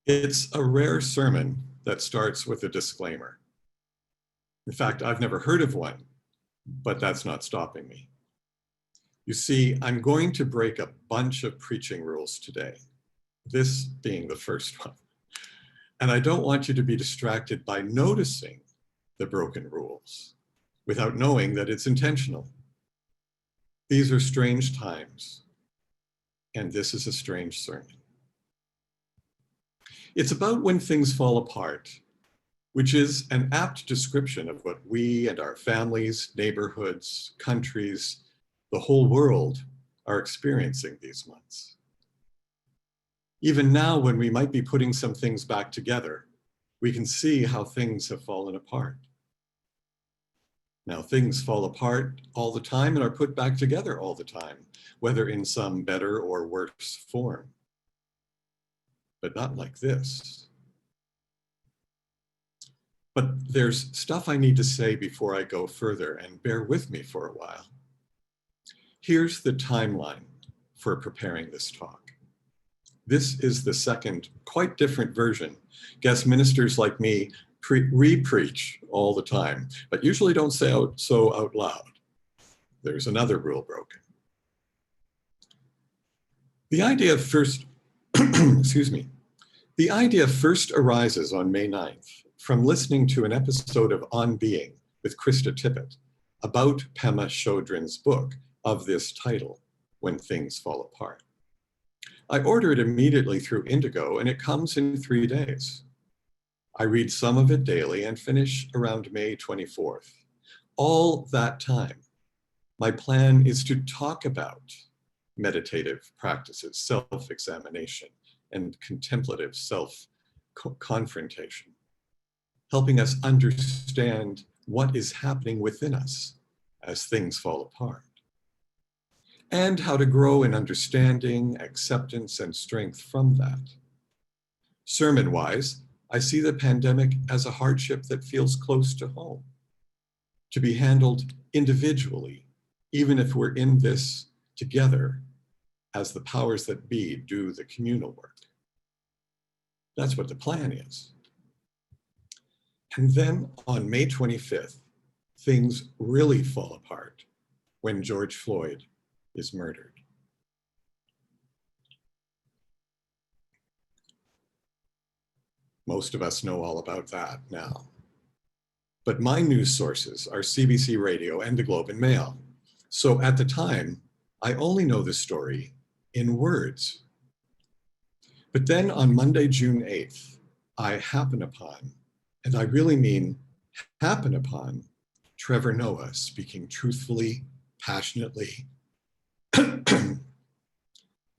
It's a rare sermon that starts with a disclaimer. In fact, I've never heard of one, but that's not stopping me. You see, I'm going to break a bunch of preaching rules today, this being the first one. And I don't want you to be distracted by noticing the broken rules without knowing that it's intentional. These are strange times, and this is a strange sermon. It's about when things fall apart, which is an apt description of what we and our families, neighborhoods, countries, the whole world are experiencing these months. Even now, when we might be putting some things back together, we can see how things have fallen apart. Now, things fall apart all the time and are put back together all the time, whether in some better or worse form. But not like this. But there's stuff I need to say before I go further, and bear with me for a while. Here's the timeline for preparing this talk. This is the second, quite different version. Guest ministers like me re-preach all the time, but usually don't say so out loud. There's another rule broken. The idea of first, excuse me, the idea first arises on May 9th from listening to an episode of On Being with Krista Tippett about Pema Chodron's book of this title, When Things Fall Apart. I order it immediately through Indigo, and it comes in 3 days. I read some of it daily and finish around May 24th. All that time, my plan is to talk about meditative practices, self-examination, and contemplative self-confrontation, helping us understand what is happening within us as things fall apart, and how to grow in understanding, acceptance, and strength from that. Sermon-wise, I see the pandemic as a hardship that feels close to home, to be handled individually, even if we're in this together as the powers that be do the communal work. That's what the plan is. And then on May 25th, things really fall apart when George Floyd is murdered. Most of us know all about that now. But my news sources are CBC Radio and the Globe and Mail. So at the time, I only know the story in words. But then on Monday, June 8th, I happen upon, and I really mean happen upon, Trevor Noah speaking truthfully, passionately,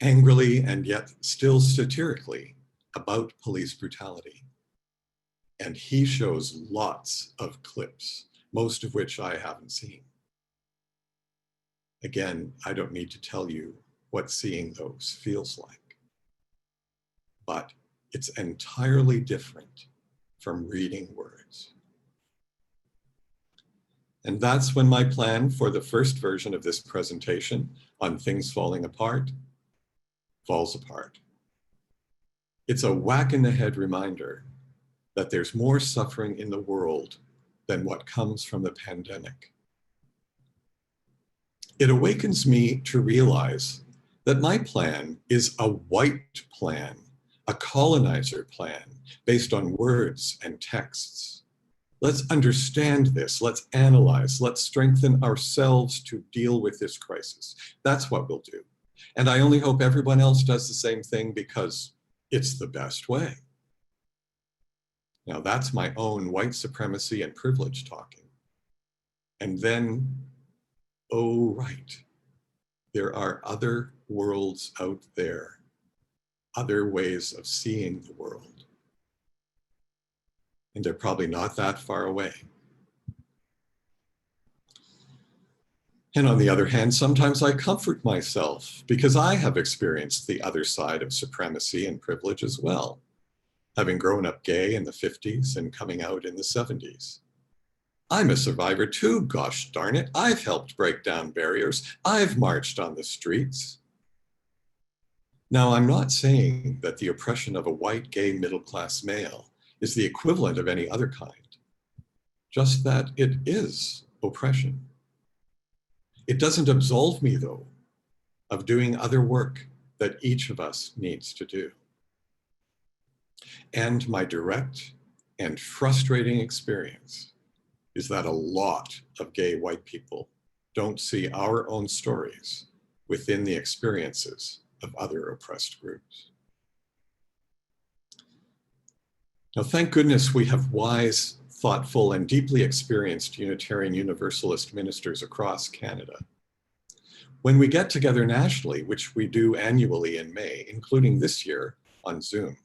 angrily, and yet still satirically about police brutality. And he shows lots of clips, most of which I haven't seen. Again, I don't need to tell you what seeing those feels like, but it's entirely different from reading words. And that's when my plan for the first version of this presentation on things falling apart falls apart. It's a whack in the head reminder that there's more suffering in the world than what comes from the pandemic. It awakens me to realize that my plan is a white plan, a colonizer plan based on words and texts. Let's understand this, let's analyze, let's strengthen ourselves to deal with this crisis. That's what we'll do. And I only hope everyone else does the same thing because it's the best way. Now that's my own white supremacy and privilege talking. And then, oh right, there are other worlds out there, other ways of seeing the world. And they're probably not that far away. And on the other hand, sometimes I comfort myself because I have experienced the other side of supremacy and privilege as well, having grown up gay in the 50s and coming out in the 70s. I'm a survivor too, gosh darn it. I've helped break down barriers. I've marched on the streets. Now, I'm not saying that the oppression of a white, gay, middle-class male is the equivalent of any other kind, just that it is oppression. It doesn't absolve me, though, of doing other work that each of us needs to do. And my direct and frustrating experience is that a lot of gay white people don't see our own stories within the experiences of other oppressed groups. Now, thank goodness we have wise, thoughtful, and deeply experienced Unitarian Universalist ministers across Canada. When we get together nationally, which we do annually in May, including this year on Zoom,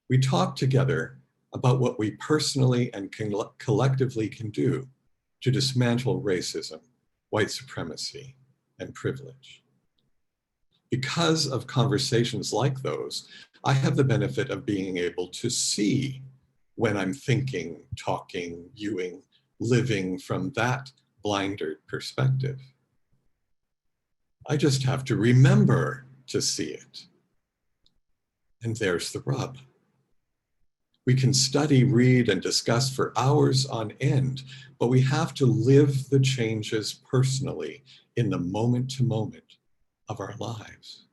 we talk together about what we personally and collectively can do to dismantle racism, white supremacy, and privilege. Because of conversations like those, I have the benefit of being able to see when I'm thinking, talking, viewing, living from that blinder perspective. I just have to remember to see it. And there's the rub. We can study, read, and discuss for hours on end, but we have to live the changes personally in the moment to moment of our lives.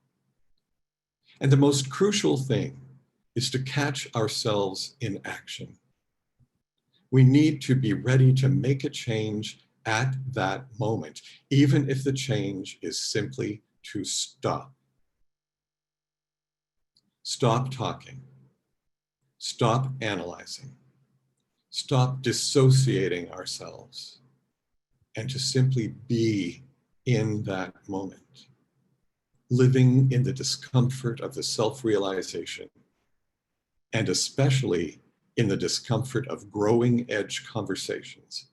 And the most crucial thing is to catch ourselves in action. We need to be ready to make a change at that moment, even if the change is simply to stop. Stop talking. Stop analyzing. Stop dissociating ourselves, and to simply be in that moment, living in the discomfort of the self-realization, and especially in the discomfort of growing edge conversations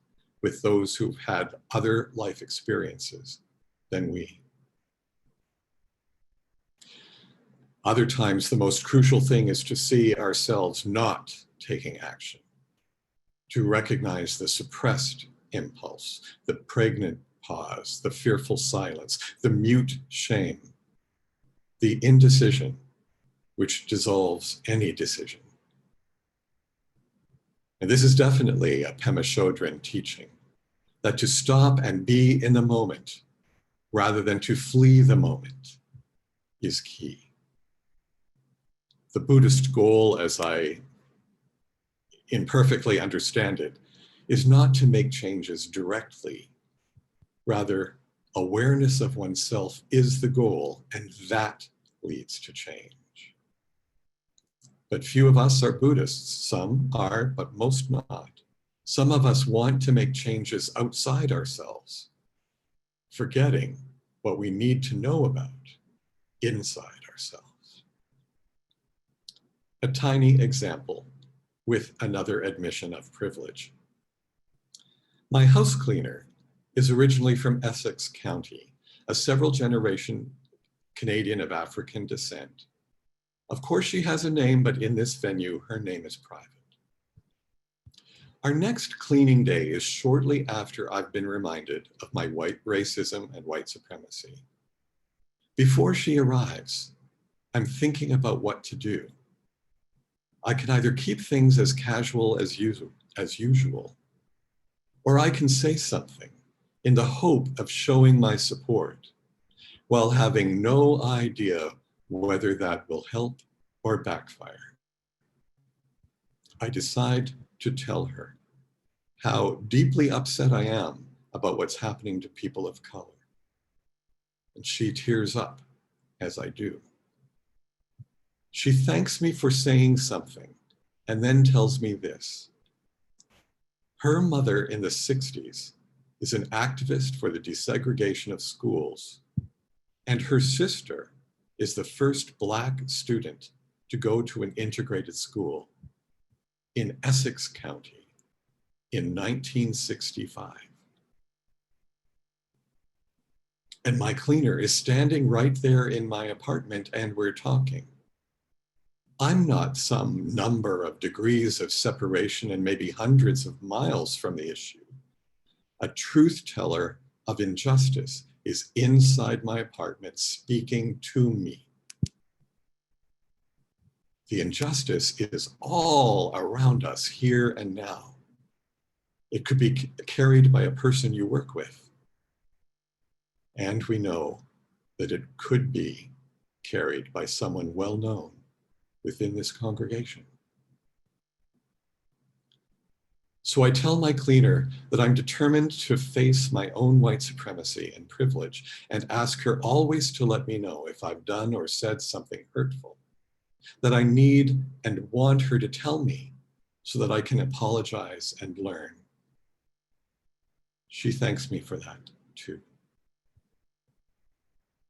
with those who've had other life experiences than we. Other times, the most crucial thing is to see ourselves not taking action, to recognize the suppressed impulse, the pregnant pause, the fearful silence, the mute shame, the indecision which dissolves any decision. And this is definitely a Pema Chodron teaching, that to stop and be in the moment rather than to flee the moment is key. The Buddhist goal, as I imperfectly understand it, is not to make changes directly. Rather, awareness of oneself is the goal, and that leads to change. But few of us are Buddhists. Some are, but most not. Some of us want to make changes outside ourselves, forgetting what we need to know about inside ourselves. A tiny example with another admission of privilege. My house cleaner is originally from Essex County, a several generation Canadian of African descent. Of course, she has a name, but in this venue, her name is private. Our next cleaning day is shortly after I've been reminded of my white racism and white supremacy. Before she arrives, I'm thinking about what to do. I can either keep things as casual as usual, or I can say something in the hope of showing my support while having no idea whether that will help or backfire. I decide to tell her how deeply upset I am about what's happening to people of color. And she tears up as I do. She thanks me for saying something and then tells me this. Her mother in the 60s is an activist for the desegregation of schools, and her sister is the first Black student to go to an integrated school in Essex County in 1965. And my cleaner is standing right there in my apartment and we're talking. I'm not some number of degrees of separation and maybe hundreds of miles from the issue. A truth teller of injustice is inside my apartment speaking to me. The injustice is all around us here and now. It could be carried by a person you work with. And we know that it could be carried by someone well known within this congregation. So I tell my cleaner that I'm determined to face my own white supremacy and privilege and ask her always to let me know if I've done or said something hurtful, that I need and want her to tell me so that I can apologize and learn. She thanks me for that too.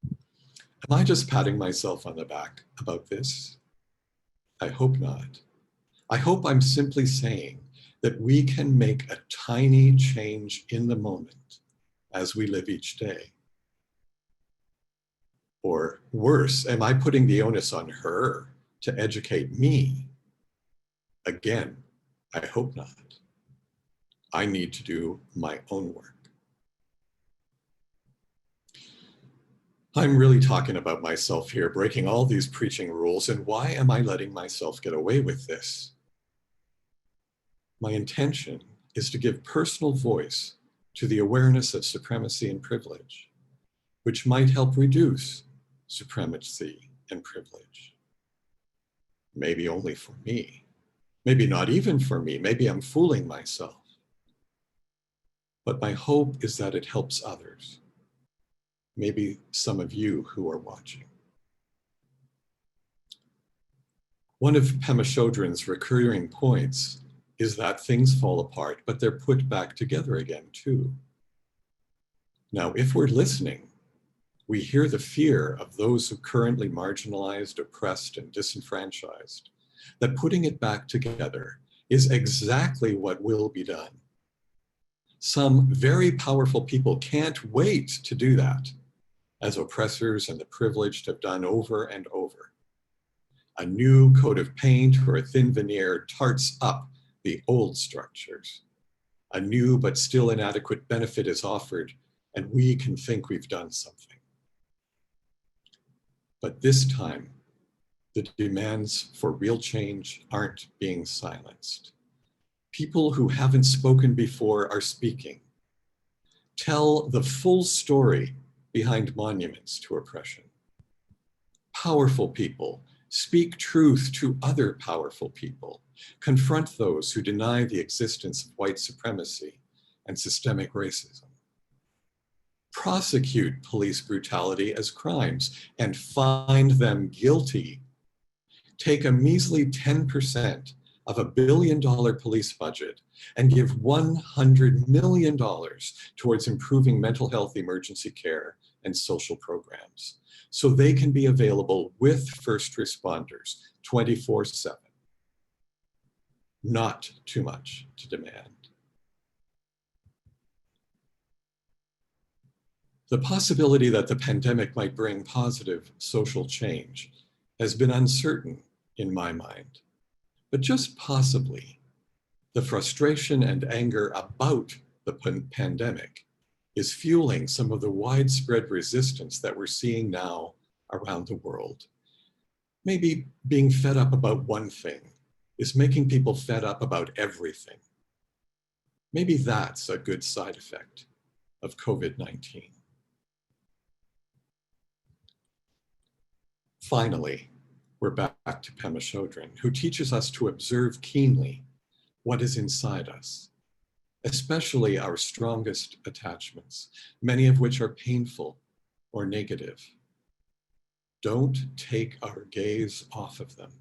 Am I just patting myself on the back about this? I hope not. I hope I'm simply saying that we can make a tiny change in the moment as we live each day. Or worse, am I putting the onus on her to educate me? Again, I hope not. I need to do my own work. I'm really talking about myself here, breaking all these preaching rules, and why am I letting myself get away with this? My intention is to give personal voice to the awareness of supremacy and privilege, which might help reduce supremacy and privilege. Maybe only for me, maybe not even for me, maybe I'm fooling myself. But my hope is that it helps others. Maybe some of you who are watching. One of Pema Chodron's recurring points is that things fall apart, but they're put back together again too. Now, if we're listening, we hear the fear of those who currently marginalized, oppressed, and disenfranchised, that putting it back together is exactly what will be done. Some very powerful people can't wait to do that, as oppressors and the privileged have done over and over. A new coat of paint or a thin veneer tarts up the old structures. A new but still inadequate benefit is offered, and we can think we've done something. But this time, the demands for real change aren't being silenced. People who haven't spoken before are speaking. Tell the full story behind monuments to oppression. Powerful people speak truth to other powerful people. Confront those who deny the existence of white supremacy and systemic racism. Prosecute police brutality as crimes and find them guilty. Take a measly 10% of $1 billion police budget and give $100 million towards improving mental health emergency care and social programs, so they can be available with first responders 24/7. Not too much to demand. The possibility that the pandemic might bring positive social change has been uncertain in my mind, but just possibly, the frustration and anger about the pandemic is fueling some of the widespread resistance that we're seeing now around the world. Maybe being fed up about one thing is making people fed up about everything. Maybe that's a good side effect of COVID-19. Finally, we're back to Pema Chodron, who teaches us to observe keenly what is inside us, especially our strongest attachments, many of which are painful or negative. Don't take our gaze off of them.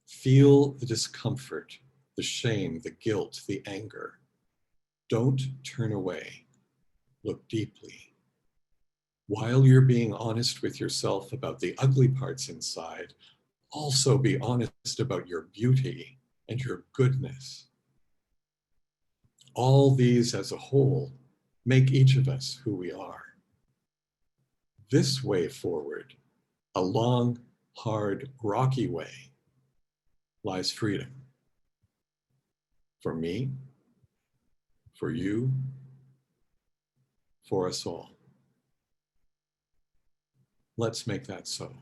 Feel the discomfort, the shame, the guilt, the anger. Don't turn away. Look deeply. While you're being honest with yourself about the ugly parts inside, also be honest about your beauty and your goodness. All these as a whole make each of us who we are. This way forward, a long, hard, rocky way, lies freedom. For me, for you, for us all. Let's make that so.